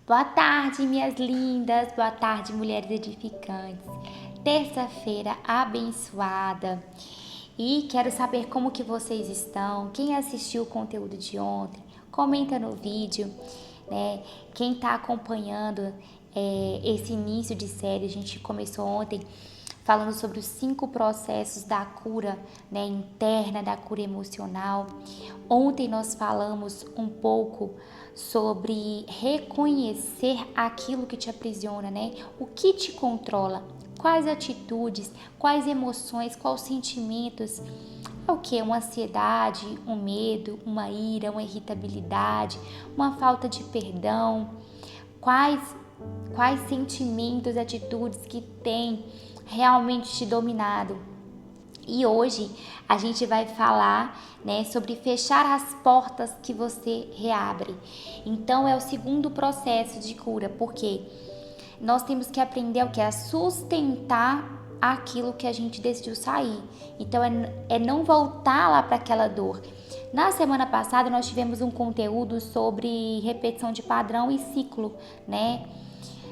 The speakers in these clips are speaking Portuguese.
Boa tarde, minhas lindas. Boa tarde, mulheres edificantes. Terça-feira abençoada. E quero saber como que vocês estão. Quem assistiu o conteúdo de ontem, comenta no vídeo, né? Quem está acompanhando esse início de série, a gente começou ontem falando sobre os 5 processos da cura, né, interna, da cura emocional. Ontem nós falamos um pouco sobre reconhecer aquilo que te aprisiona, né? O que te controla, quais atitudes, quais emoções, quais sentimentos. É o que? Uma ansiedade, um medo, uma ira, uma irritabilidade, uma falta de perdão. Quais sentimentos, atitudes que tem realmente te dominado. E hoje a gente vai falar, né, sobre fechar as portas que você reabre. Então é o segundo processo de cura, porque nós temos que aprender o que é sustentar aquilo que a gente decidiu sair. Então é não voltar lá para aquela dor. Na semana passada nós tivemos um conteúdo sobre repetição de padrão e ciclo, né?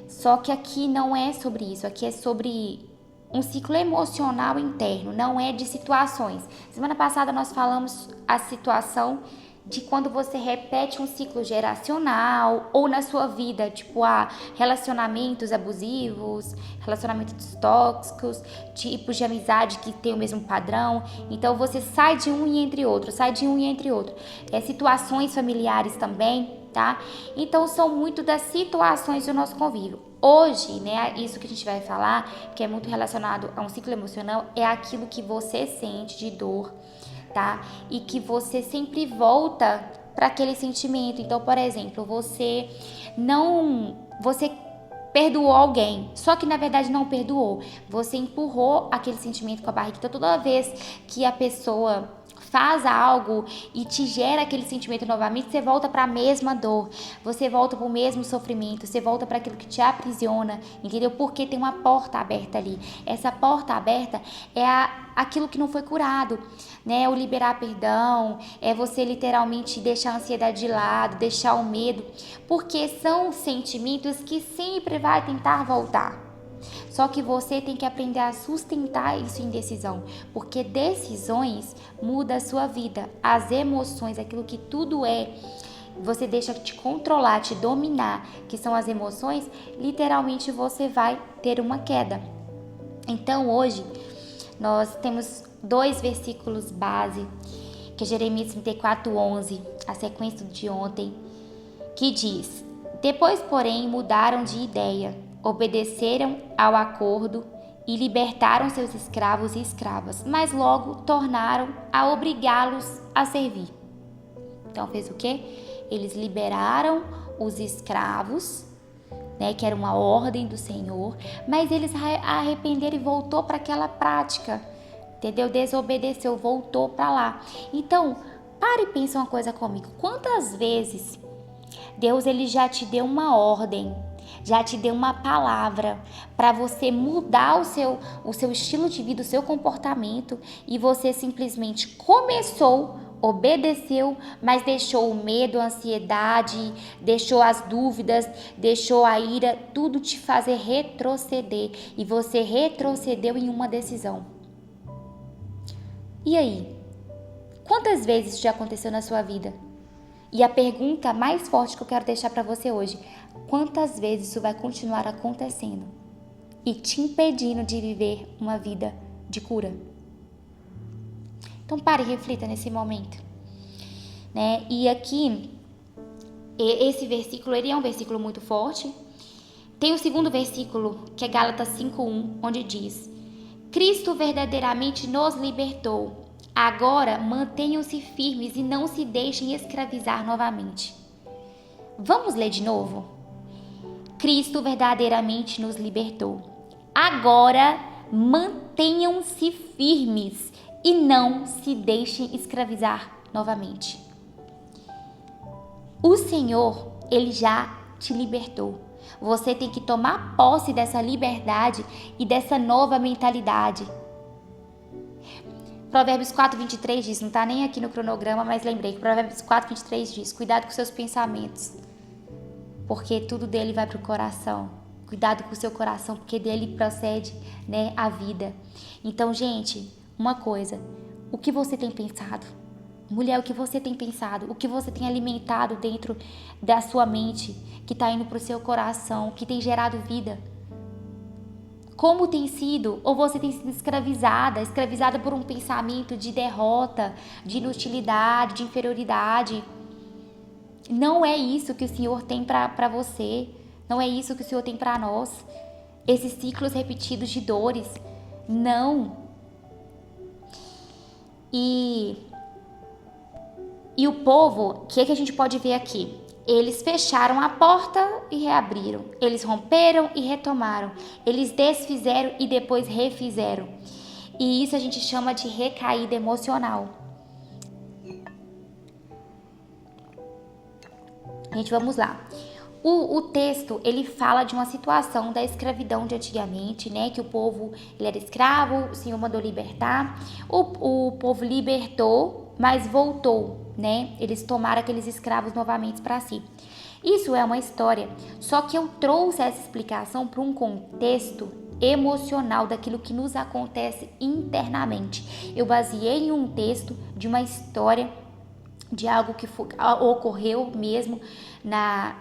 Só que aqui não é sobre isso, aqui é sobre um ciclo emocional interno, não é de situações. Semana passada nós falamos a situação de quando você repete um ciclo geracional ou na sua vida, tipo relacionamentos abusivos, relacionamentos tóxicos, tipos de amizade que tem o mesmo padrão. Então você sai de um e entre outro, sai de um e entre outro. Situações familiares também, tá? Então são muito das situações do nosso convívio. Hoje, né, isso que a gente vai falar, que é muito relacionado a um ciclo emocional, é aquilo que você sente de dor, tá? E que você sempre volta para aquele sentimento. Então, por exemplo, você perdoou alguém, só que na verdade não perdoou. Você empurrou aquele sentimento com a barriga. Então, toda vez que a pessoa faz algo e te gera aquele sentimento novamente, você volta para a mesma dor, você volta para o mesmo sofrimento, você volta para aquilo que te aprisiona, entendeu? Porque tem uma porta aberta ali. Essa porta aberta é aquilo que não foi curado, né? O liberar perdão, é você literalmente deixar a ansiedade de lado, deixar o medo, porque são sentimentos que sempre vai tentar voltar. Só que você tem que aprender a sustentar isso em decisão, porque decisões mudam a sua vida, as emoções, aquilo que tudo você deixa te controlar, te dominar, que são as emoções, literalmente você vai ter uma queda. Então hoje nós temos 2 versículos base, que é Jeremias 34:11, a sequência de ontem, que diz: depois, porém, mudaram de ideia, obedeceram ao acordo e libertaram seus escravos e escravas, mas logo tornaram a obrigá-los a servir. Então fez o quê? Eles liberaram os escravos, né, que era uma ordem do Senhor, mas eles arrependeram e voltou para aquela prática, entendeu? Desobedeceu, voltou para lá. Então, pare e pensa uma coisa comigo. Quantas vezes Deus ele já te deu uma ordem, já te deu uma palavra para você mudar o seu estilo de vida, o seu comportamento, e você simplesmente começou, obedeceu, mas deixou o medo, a ansiedade, deixou as dúvidas, deixou a ira, tudo te fazer retroceder, e você retrocedeu em uma decisão. E aí? Quantas vezes isso já aconteceu na sua vida? E a pergunta mais forte que eu quero deixar para você hoje: quantas vezes isso vai continuar acontecendo e te impedindo de viver uma vida de cura? Então pare e reflita nesse momento, né? E aqui, esse versículo, ele é um versículo muito forte. Tem o segundo versículo, que é Gálatas 5:1, onde diz: Cristo verdadeiramente nos libertou. Agora mantenham-se firmes e não se deixem escravizar novamente. Vamos ler de novo? Cristo verdadeiramente nos libertou. Agora mantenham-se firmes e não se deixem escravizar novamente. O Senhor, ele já te libertou. Você tem que tomar posse dessa liberdade e dessa nova mentalidade. Provérbios 4:23 diz, não está nem aqui no cronograma, mas lembrei que Provérbios 4:23 diz: cuidado com seus pensamentos. porque tudo dele vai pro coração. Cuidado com o seu coração, porque dele procede, né, a vida. Então, gente, uma coisa, o que você tem pensado? Mulher, o que você tem pensado? O que você tem alimentado dentro da sua mente, que tá indo pro seu coração, que tem gerado vida? Como tem sido? Ou você tem sido escravizada por um pensamento de derrota, de inutilidade, de inferioridade? Não é isso que o Senhor tem para você. Não é isso que o Senhor tem para nós. Esses ciclos repetidos de dores. Não. E o povo, o que a gente pode ver aqui? Eles fecharam a porta e reabriram. Eles romperam e retomaram. Eles desfizeram e depois refizeram. E isso a gente chama de recaída emocional. Gente, vamos lá. O texto, ele fala de uma situação da escravidão de antigamente, né? Que o povo, ele era escravo, o Senhor mandou libertar. O povo libertou, mas voltou, né? Eles tomaram aqueles escravos novamente para si. Isso é uma história, só que eu trouxe essa explicação para um contexto emocional daquilo que nos acontece internamente. Eu baseei em um texto de uma história de algo que ocorreu mesmo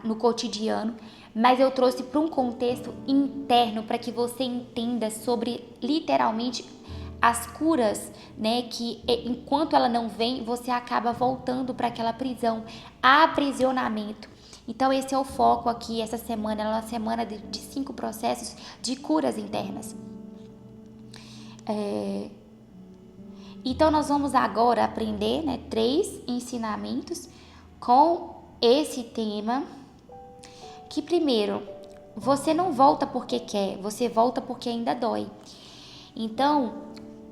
no cotidiano, mas eu trouxe para um contexto interno para que você entenda sobre literalmente as curas, né, que enquanto ela não vem, você acaba voltando para aquela prisão, aprisionamento. Então esse é o foco aqui, essa semana, ela é uma semana de 5 processos de curas internas. Então nós vamos agora aprender, né, 3 ensinamentos com esse tema, que primeiro, você não volta porque quer, você volta porque ainda dói. Então,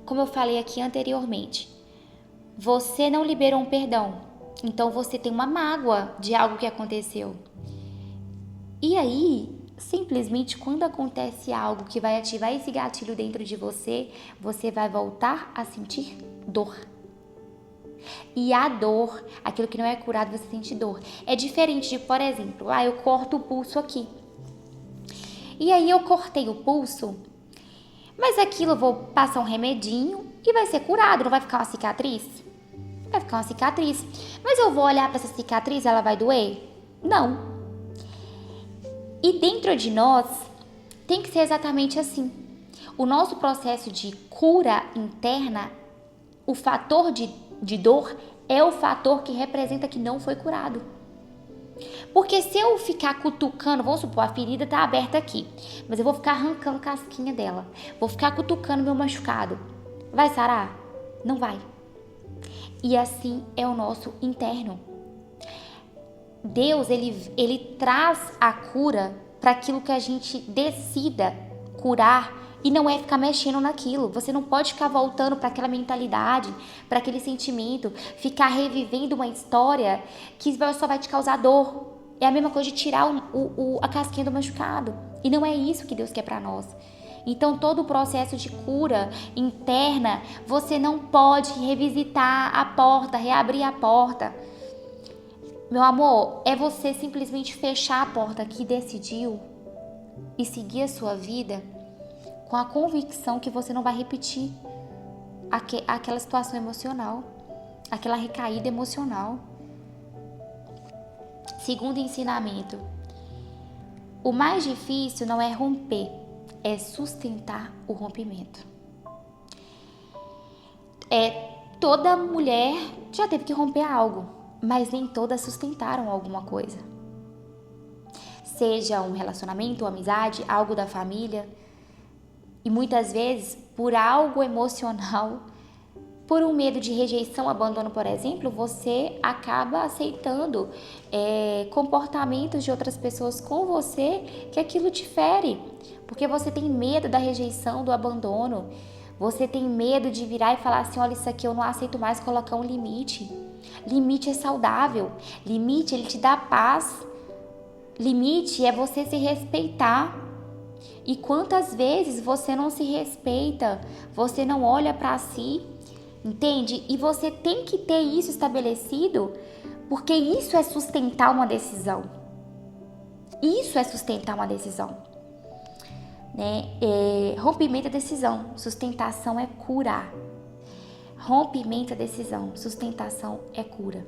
como eu falei aqui anteriormente, você não liberou um perdão, então você tem uma mágoa de algo que aconteceu. E aí, simplesmente quando acontece algo que vai ativar esse gatilho dentro de você, você vai voltar a sentir dor. E a dor, aquilo que não é curado, você sente dor. É diferente de, por exemplo, eu corto o pulso aqui. E aí eu cortei o pulso, mas aquilo eu vou passar um remedinho e vai ser curado, não vai ficar uma cicatriz? Vai ficar uma cicatriz. Mas eu vou olhar para essa cicatriz, ela vai doer? Não. E dentro de nós, tem que ser exatamente assim. O nosso processo de cura interna, o fator de dor é o fator que representa que não foi curado. Porque se eu ficar cutucando, vamos supor, a ferida tá aberta aqui, mas eu vou ficar arrancando casquinha dela, vou ficar cutucando meu machucado, vai sarar? Não vai. E assim é o nosso interno. Deus, ele traz a cura para aquilo que a gente decida curar, e não é ficar mexendo naquilo. Você não pode ficar voltando para aquela mentalidade, para aquele sentimento, ficar revivendo uma história que só vai te causar dor. É a mesma coisa de tirar a casquinha do machucado. E não é isso que Deus quer para nós. Então, todo o processo de cura interna, você não pode revisitar a porta, reabrir a porta. Meu amor, é você simplesmente fechar a porta que decidiu e seguir a sua vida com a convicção que você não vai repetir aquela situação emocional, aquela recaída emocional. Segundo ensinamento, o mais difícil não é romper, é sustentar o rompimento. Toda mulher já teve que romper algo, mas nem todas sustentaram alguma coisa. Seja um relacionamento, uma amizade, algo da família. E muitas vezes, por algo emocional, por um medo de rejeição, abandono, por exemplo, você acaba aceitando comportamentos de outras pessoas com você, que aquilo te fere. Porque você tem medo da rejeição, do abandono. Você tem medo de virar e falar assim, olha, isso aqui eu não aceito mais, colocar um limite. Limite é saudável. Limite, ele te dá paz. Limite é você se respeitar. E quantas vezes você não se respeita, você não olha para si, entende? E você tem que ter isso estabelecido, porque isso é sustentar uma decisão. Isso é sustentar uma decisão, né? Rompimento é decisão, sustentação é curar. Rompimento é decisão, sustentação é cura.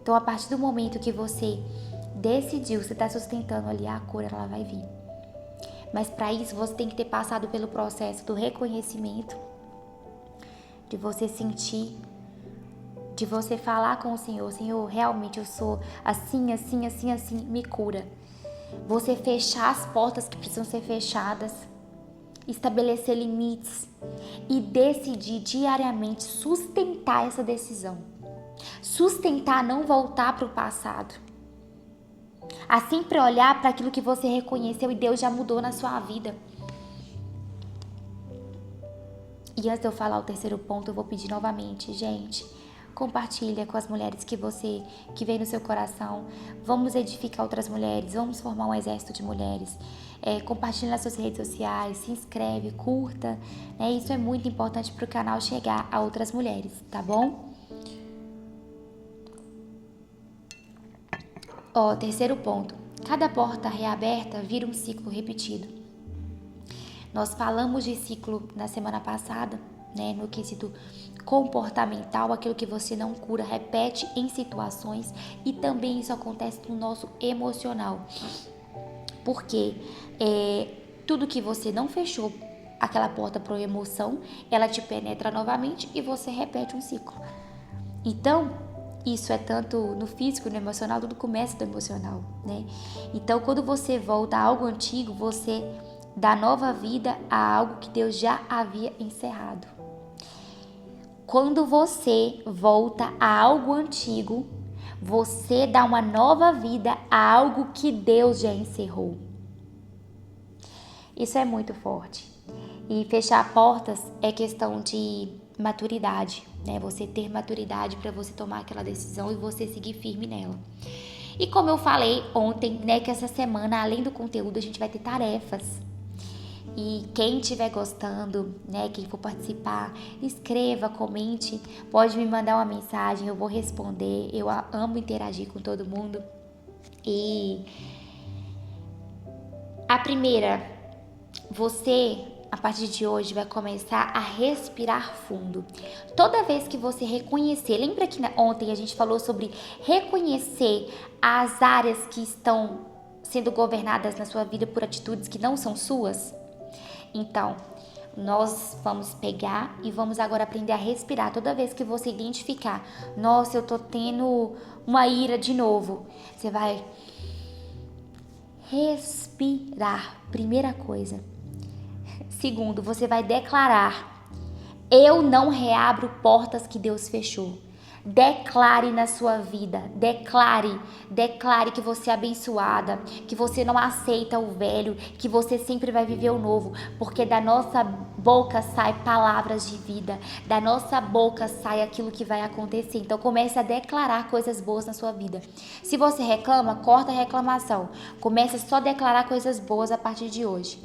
Então, a partir do momento que você decidiu, você está sustentando ali, a cura ela vai vir. Mas para isso você tem que ter passado pelo processo do reconhecimento, de você sentir, de você falar com o Senhor, Senhor, realmente eu sou assim, assim, assim, assim, me cura. Você fechar as portas que precisam ser fechadas, estabelecer limites e decidir diariamente sustentar essa decisão. Sustentar, não voltar para o passado. A sempre olhar para aquilo que você reconheceu e Deus já mudou na sua vida. E antes de eu falar o terceiro ponto, eu vou pedir novamente, gente, compartilha com as mulheres que vem no seu coração. Vamos edificar outras mulheres, vamos formar um exército de mulheres. Compartilha nas suas redes sociais, se inscreve, curta, né? Isso é muito importante para o canal chegar a outras mulheres, tá bom? Terceiro ponto. Cada porta reaberta vira um ciclo repetido. Nós falamos de ciclo na semana passada, né? No quesito comportamental, aquilo que você não cura, repete em situações, e também isso acontece no nosso emocional. Porque tudo que você não fechou, aquela porta para a emoção, ela te penetra novamente e você repete um ciclo. Então, isso é tanto no físico, no emocional, tudo começa do emocional, né? Então, quando você volta a algo antigo, você dá nova vida a algo que Deus já havia encerrado. Quando você volta a algo antigo, você dá uma nova vida a algo que Deus já encerrou. Isso é muito forte. E fechar portas é questão de maturidade, né? Você ter maturidade para você tomar aquela decisão e você seguir firme nela. E como eu falei ontem, né, que essa semana, além do conteúdo, a gente vai ter tarefas. E quem estiver gostando, né, quem for participar, escreva, comente, pode me mandar uma mensagem, eu vou responder. Eu amo interagir com todo mundo. E a primeira, você, a partir de hoje, vai começar a respirar fundo. Toda vez que você reconhecer, lembra que ontem a gente falou sobre reconhecer as áreas que estão sendo governadas na sua vida por atitudes que não são suas? Então, nós vamos pegar e vamos agora aprender a respirar. Toda vez que você identificar, nossa, eu tô tendo uma ira de novo, você vai respirar, primeira coisa. Segundo, você vai declarar: eu não reabro portas que Deus fechou. Declare na sua vida, declare que você é abençoada, que você não aceita o velho, que você sempre vai viver o novo, porque da nossa boca sai palavras de vida, da nossa boca sai aquilo que vai acontecer. Então comece a declarar coisas boas na sua vida. Se você reclama, corta a reclamação, comece só a declarar coisas boas a partir de hoje.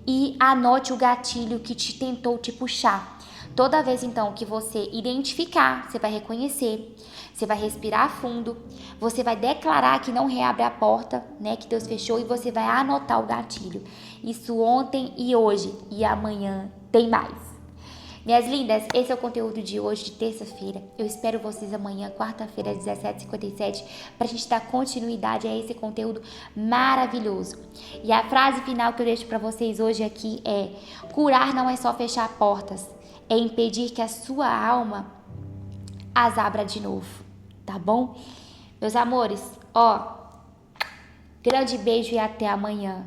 E anote o gatilho que te tentou te puxar. Toda vez, então, que você identificar, você vai reconhecer, você vai respirar fundo, você vai declarar que não reabre a porta, né, que Deus fechou, e você vai anotar o gatilho. Isso ontem e hoje, e amanhã tem mais. Minhas lindas, esse é o conteúdo de hoje, de terça-feira. Eu espero vocês amanhã, quarta-feira, às 17h57, para a gente dar continuidade a esse conteúdo maravilhoso. E a frase final que eu deixo para vocês hoje aqui é: curar não é só fechar portas, é impedir que a sua alma as abra de novo, tá bom? Meus amores, grande beijo e até amanhã.